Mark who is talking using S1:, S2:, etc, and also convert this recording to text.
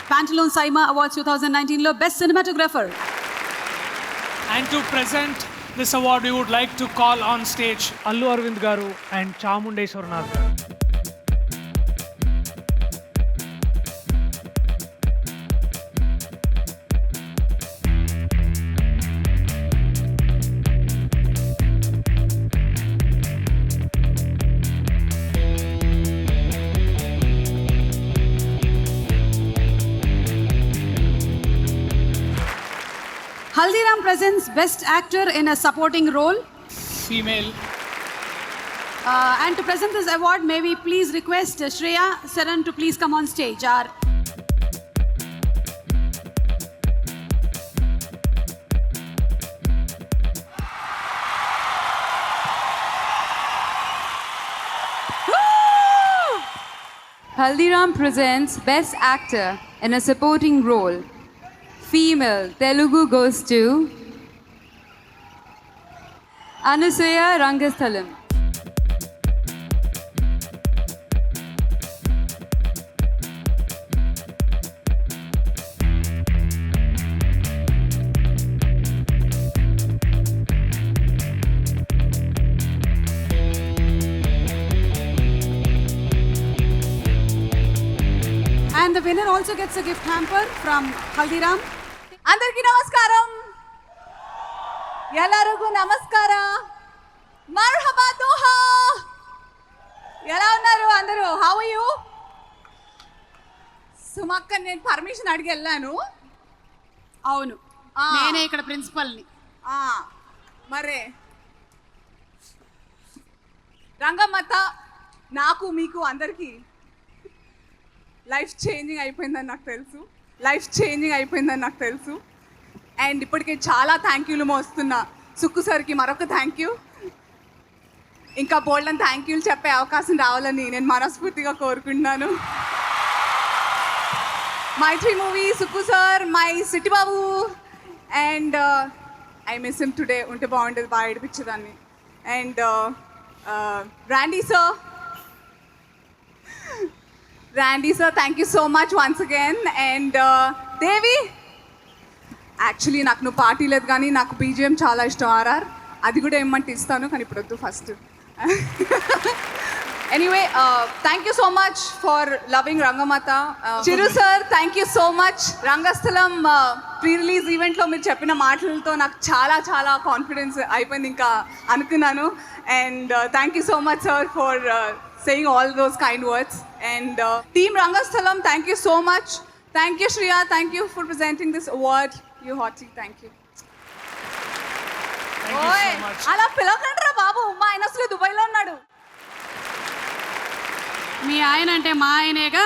S1: Pantaloon Saima Awards 2019 లో best cinematographer.
S2: And to present this award, we would like to call on stage Allu Arvind garu and Chamundeshwaranath garu.
S1: Haldiram presents Best Actor in a Supporting Role.
S2: Female.
S1: And to present this award, may we please request Shreya Saran to please come on stage.
S3: Haldiram presents Best Actor in a Supporting Role. Female, Telugu goes to Anusaya Rangasthalam.
S1: And the winner also gets a gift hamper from Haldiram.
S4: అందరికీ నమస్కారం, ಎಲ್ಲರಿಗೂ నమస్కార, మర్హబా Doha. ఎలా ఉన్నారు అందరూ? How are you? సుమక్క, నేను permission అడిగి వెళ్ళాను.
S1: అవును, నేనే ఇక్కడ ప్రిన్సిపల్ని.
S4: మరే రంగమ్మత నాకు మీకు అందరికీ లైఫ్ చేంజింగ్ అయిపోయిందని నాకు తెలుసు. అండ్ ఇప్పటికే చాలా థ్యాంక్ యూలు మోస్తున్నా. సుక్కు సార్కి మరొక థ్యాంక్ యూ, ఇంకా బోల్డన్ థ్యాంక్ యూలు చెప్పే అవకాశం రావాలని నేను మనస్ఫూర్తిగా కోరుకుంటున్నాను. Mythri movie, Sukku sir, my city Babu, and I miss him today. ఉంటే బాగుండేది, బాగా ఏడిపించేదాన్ని. అండ్ Randy sir, thank you so much once again. And Devi, actually నాకు నువ్వు పార్టీ లేదు కానీ నాకు బీజిఎం చాలా ఇష్టం. ఆర్ఆర్ అది కూడా ఏమంటే ఇస్తాను, కానీ ఇప్పుడు వద్దు first. Anyway, thank you so much for loving Rangamatha. Chiru sir, thank you so much. Rangasthalam pre release ఈవెంట్లో మీరు చెప్పిన మాటలతో నాకు చాలా చాలా కాన్ఫిడెన్స్ అయిపోయింది ఇంకా అనుకున్నాను. And thank you so much sir for saying all those kind words. And team Rangasthalam, thank you so much. Thank you Shreya, thank you for presenting this award. You hotty, thank you.
S2: Thank you so much.
S4: అలా పిలవకండ్రా బాబు, మా ఆయన అసలు దుబాయ్లో ఉన్నాడు.
S1: మీ ఆయన అంటే మా ఆయనేగా.